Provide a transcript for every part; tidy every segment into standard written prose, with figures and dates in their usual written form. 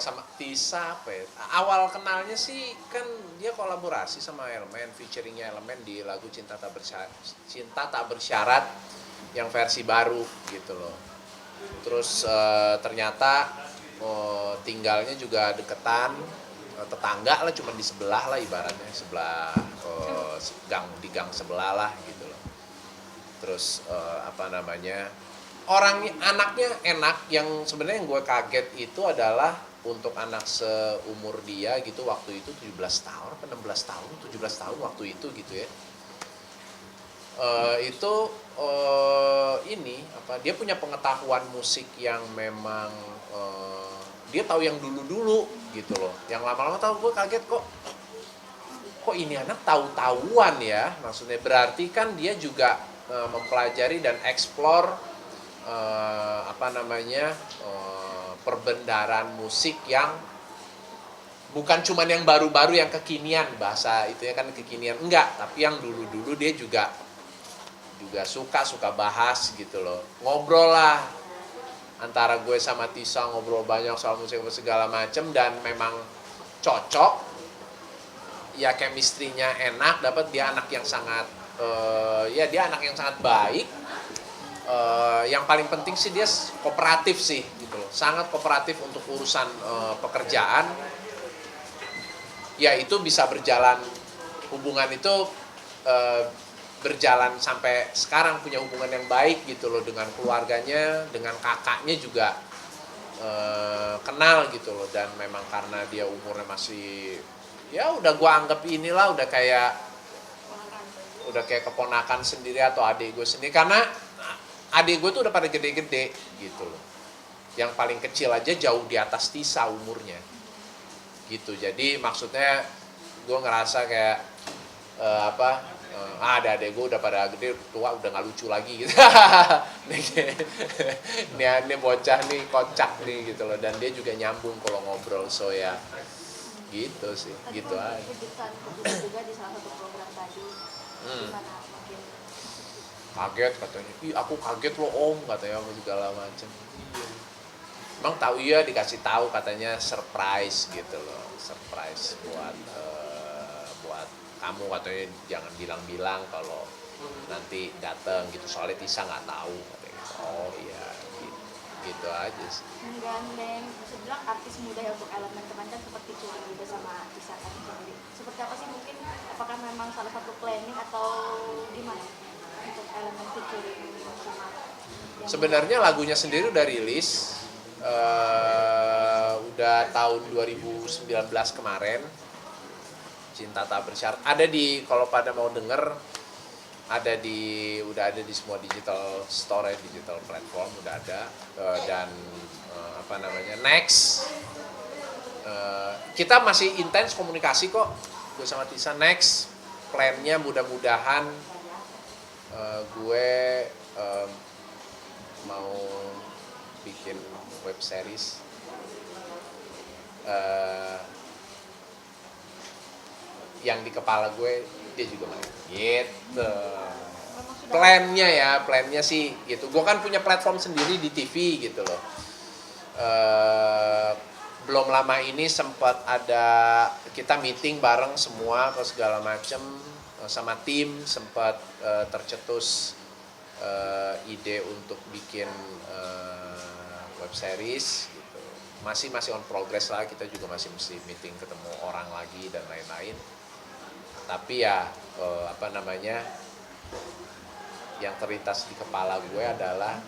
sama Tisa apa ya? Awal kenalnya sih kan dia kolaborasi sama Elemen, featuringnya Elemen di lagu Cinta Tak Bersyarat yang versi baru gitu loh. Terus ternyata tinggalnya juga deketan, tetangga lah, cuma di sebelah lah ibaratnya, sebelah gang sebelah lah gitu loh. Terus anaknya enak. Yang sebenarnya yang gue kaget itu adalah untuk anak seumur dia gitu, waktu itu 17 tahun apa 16 tahun 17 tahun waktu itu gitu ya. Dia punya pengetahuan musik yang memang dia tahu yang dulu-dulu gitu loh. Yang lama-lama tahu, gue kaget kok ini anak tahu-tahuan ya. Maksudnya berarti kan dia juga mempelajari dan eksplor perbendaharaan musik yang bukan cuman yang baru-baru, yang kekinian, bahasa itu ya kan kekinian, enggak, tapi yang dulu-dulu dia juga suka bahas gitu loh. Ngobrol lah antara gue sama Tisa, ngobrol banyak soal musik segala macem, dan memang cocok ya, chemistry-nya enak, dapat. Dia anak yang sangat baik. Yang paling penting sih dia kooperatif sih gitu loh, sangat kooperatif untuk urusan pekerjaan. Ya itu bisa berjalan, hubungan itu berjalan sampai sekarang, punya hubungan yang baik gitu loh dengan keluarganya, dengan kakaknya juga kenal gitu loh. Dan memang karena dia umurnya masih, ya udah gua anggap inilah udah kayak keponakan sendiri atau adik gue sendiri, karena adik gue tuh udah pada gede-gede gitu loh. Yang paling kecil aja jauh di atas Tisa umurnya gitu. Jadi maksudnya gue ngerasa kayak ada adek gue udah pada gede, tua, udah gak lucu lagi gitu. Ini bocah nih kocak nih gitu loh. Dan dia juga nyambung kalau ngobrol, so ya gitu sih, gitu aja. Juga di salah satu program tadi, gimana mungkin? Kaget katanya, aku kaget loh om, katanya segala macam. Emang tahu, iya dikasih tahu katanya surprise gitu loh, surprise buat kamu, katanya jangan bilang-bilang kalau nanti dateng gitu, soalnya Tisa nggak tahu katanya. Oh iya, gitu aja sih. Menggandeng, bisa bilang artis muda ya untuk Elemen kemarin kan seperti Curi juga sama Tisa kan sendiri. Seperti apa sih mungkin? Apakah memang salah satu planning atau gimana untuk Elemen featuring sama? Sebenarnya lagunya sendiri udah rilis, udah tahun 2019 kemarin, Cinta Tak Bersyarat. Ada di, kalau pada mau denger, udah ada di semua digital store, digital platform udah ada. Dan next, kita masih intens komunikasi kok, gue sama Tisa. Next plan-nya mudah-mudahan gue mau bikin web series yang di kepala gue dia juga main gitu. Plannya sih gitu. Gue kan punya platform sendiri di TV gitu loh. Belum lama ini sempat ada kita meeting bareng semua ke segala macem sama tim, sempat tercetus ide untuk bikin web series gitu. Masih on progress lah, kita juga masih mesti meeting, ketemu orang lagi dan lain-lain. Tapi ya yang terlintas di kepala gue adalah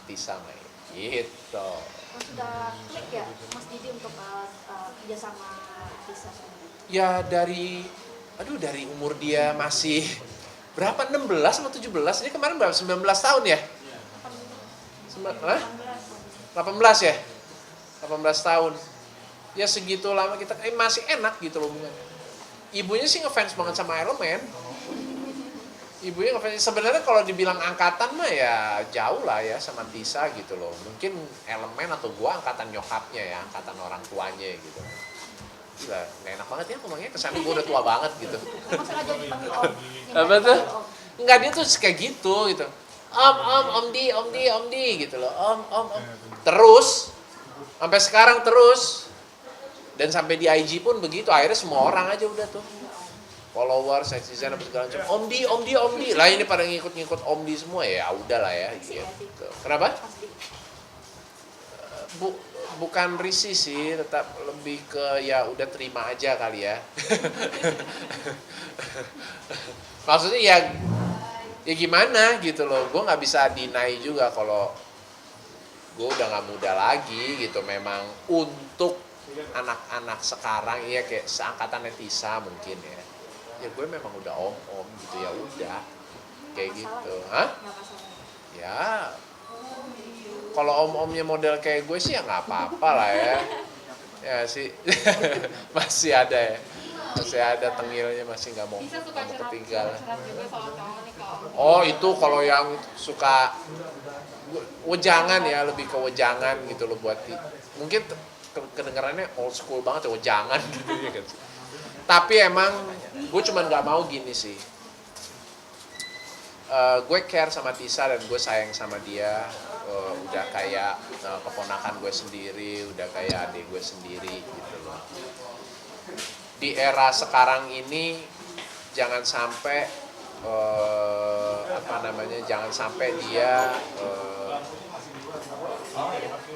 Tisa main gitu. Sudah klik ya Mas Didi untuk kerja sama Tisa sendiri? Ya dari umur dia masih berapa, 16 atau 17, dia kemarin berapa, 19 tahun ya? 18 ya? 18 tahun. Ya segitu lama kita masih enak gitu loh hubungannya. Ibunya sih ngefans banget sama Elemen. Ibunya ngefans. Sebenarnya kalau dibilang angkatan mah ya jauh lah ya sama Tisa gitu loh. Mungkin Elemen atau gua angkatan nyokapnya ya, angkatan orang tuanya gitu. Gila, gak enak banget ya ngomongnya, kesannya gue udah tua banget gitu. Sengaja dipanggil om. Apa tuh? Enggak, dia tuh kayak gitu. Om di gitu loh. Om. Terus Sampai sekarang terus. Dan sampai di IG pun begitu, akhirnya semua orang aja udah tuh. Followers, netizen apa segala macam. Omdi. Lah ini pada ngikut-ngikut Omdi semua ya udahlah ya gitu. Kenapa? Pasti. Bukan risih sih, tetap lebih ke ya udah terima aja kali ya. Maksudnya ya gimana gitu loh. Gue nggak bisa deny juga kalau gue udah nggak muda lagi gitu. Memang untuk anak-anak sekarang ya kayak seangkatan Tisa mungkin ya. Ya gue memang udah om gitu ya udah kayak gitu. Hah? Nggak masalah. Ya kalau om-omnya model kayak gue sih ya nggak apa-apa lah ya. Ya sih masih ada ya. Masih ada tengilnya, masih nggak mau ketinggalan. Oh itu kalau yang suka wejangan ya, lebih ke wejangan gitu loh buat mungkin kedengarannya old school banget ya wejangan gitu ya kan. Tapi emang gue cuman nggak mau gini sih. Gue care sama Tisa dan gue sayang sama dia. Udah kayak keponakan gue sendiri, udah kayak adik gue sendiri gitu loh. Di era sekarang ini jangan sampai jangan sampai dia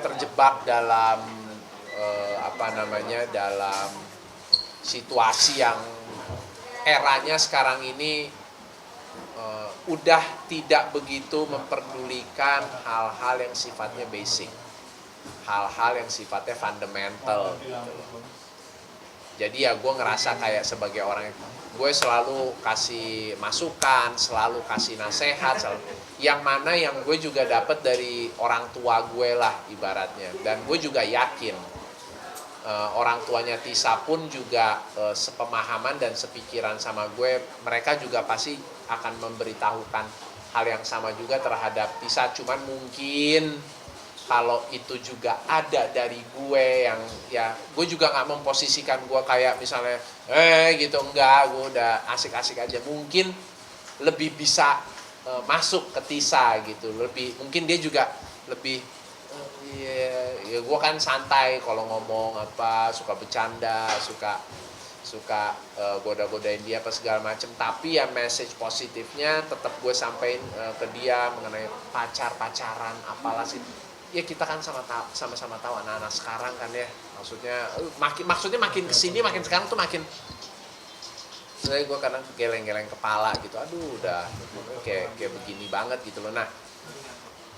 terjebak dalam dalam situasi yang eranya sekarang ini udah tidak begitu memperdulikan hal-hal yang sifatnya basic, hal-hal yang sifatnya fundamental gitu loh. Jadi ya gue ngerasa kayak sebagai orang, gue selalu kasih masukan, selalu kasih nasihat, yang mana yang gue juga dapat dari orang tua gue lah ibaratnya. Dan gue juga yakin orang tuanya Tisa pun juga sepemahaman dan sepikiran sama gue, mereka juga pasti akan memberitahukan hal yang sama juga terhadap Tisa. Cuman mungkin kalau itu juga ada dari gue yang ya gue juga nggak memposisikan gue kayak misalnya gitu, enggak, gue udah asik-asik aja. Mungkin lebih bisa masuk ke Tisa gitu, lebih mungkin dia juga lebih ya gue kan santai kalau ngomong apa, suka bercanda, suka goda-godain dia apa segala macem. Tapi ya message positifnya tetap gue sampein ke dia mengenai pacaran apalah sih. Ya kita kan sama-sama tahu anak-anak sekarang kan ya, maksudnya makin kesini makin sekarang tuh makin sebenarnya gue kadang geleng-geleng kepala gitu, aduh udah kayak begini banget gitu loh. Nah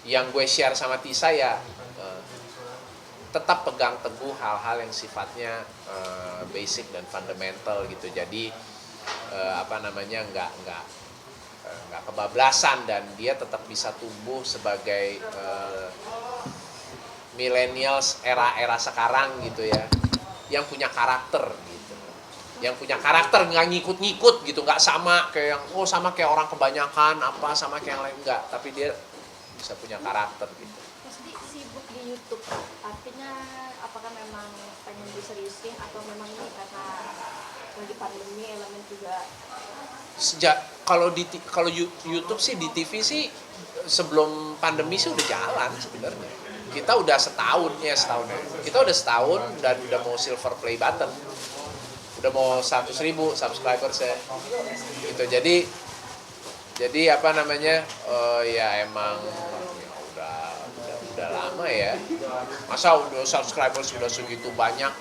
yang gue share sama Tisa ya tetap pegang teguh hal-hal yang sifatnya basic dan fundamental gitu. Jadi nggak kebablasan, dan dia tetap bisa tumbuh sebagai millennials era sekarang gitu ya, yang punya karakter gitu, yang punya karakter, nggak ngikut-ngikut gitu, nggak sama kayak yang sama kayak orang kebanyakan apa, sama kayak yang lain, nggak, tapi dia bisa punya karakter gitu. Jadi sibuk di YouTube, artinya apakah memang pengen diseriusin atau memang ini karena lagi pandemi elemen juga? Kalau YouTube sih, di TV sih sebelum pandemi sih udah jalan sebenarnya. Kita udah setahun ya. Kita udah setahun dan udah mau silver play button. Udah mau 100.000 subscribers ya. Gitu. Jadi ya emang ya udah lama ya. Masa udah subscribers sudah segitu banyak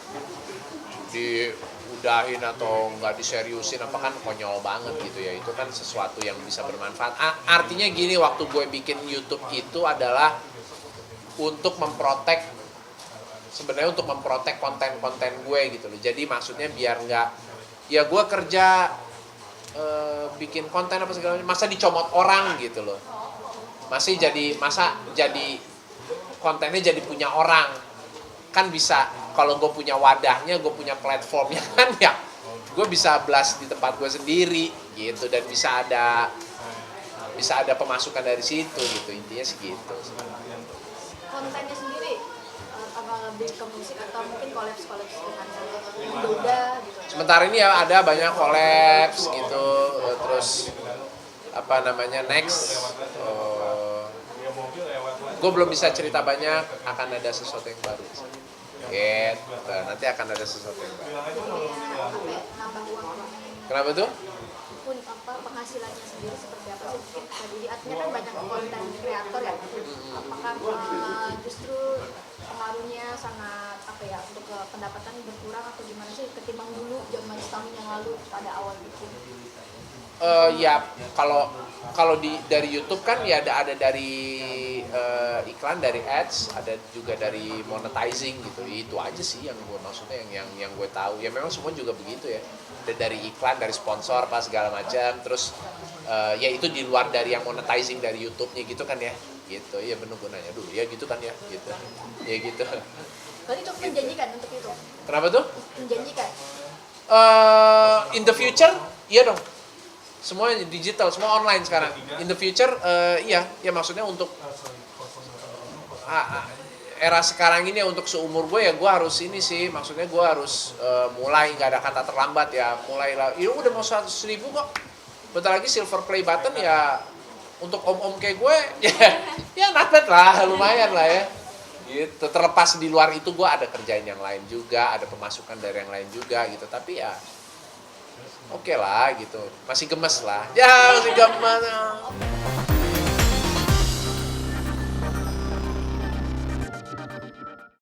diudahin atau nggak diseriusin, apa kan konyol banget gitu ya. Itu kan sesuatu yang bisa bermanfaat. Artinya gini, waktu gue bikin YouTube itu adalah untuk memprotek konten-konten gue gitu loh. Jadi maksudnya biar nggak, ya gue kerja bikin konten apa segala macam, masa dicomot orang gitu loh. Masa jadi kontennya jadi punya orang. Kan bisa, kalau gue punya wadahnya, gue punya platformnya kan ya, gue bisa blast di tempat gue sendiri gitu, dan bisa ada pemasukan dari situ gitu, intinya segitu. Kontennya sendiri apa lebih ke musik atau mungkin kolaps dengan Doda gitu? Sementara ini ya ada banyak kolaps gitu, terus next gue belum bisa cerita banyak, akan ada sesuatu yang baru. Gitu, nanti akan ada sesuatu yang baru. Kayak apa ya, nambah uang Bang. Kenapa tuh? Pun apa penghasilannya sendiri seperti apa sih? Mungkin tadi artinya kan banyak konten kreator ya. Apakah justru pengaruhnya sangat apa ya untuk ke pendapatan berkurang atau gimana sih ketimbang dulu zaman setahun yang lalu pada awal bikin? Ya kalau dari YouTube kan ya ada dari iklan, dari ads, ada juga dari monetizing gitu. Itu aja sih yang gue maksudnya yang gue tahu. Ya memang semua juga begitu ya. Ada dari iklan, dari sponsor, pas segala macam. Terus ya itu di luar dari yang monetizing dari YouTube-nya gitu kan ya. Gitu ya, bener gue nanya dulu ya gitu kan ya gitu. Ya gitu. Berarti cukup menjanjikan untuk itu. Kenapa tuh? Menjanjikan. In the future, iya dong. Semua digital, semua online sekarang. In the future, iya, ya maksudnya untuk era sekarang ini untuk seumur gue ya gue harus ini sih, maksudnya gue harus mulai, nggak ada kata terlambat ya, mulai lah. Ya udah mau 100.000 kok. Bentar lagi silver play button ya untuk om-om kayak gue, ya not bad lah, lumayan lah ya. Gitu. Terlepas di luar itu gue ada kerjaan yang lain juga, ada pemasukan dari yang lain juga gitu. Tapi ya oke lah gitu, masih gemes lah, ya masih gemes.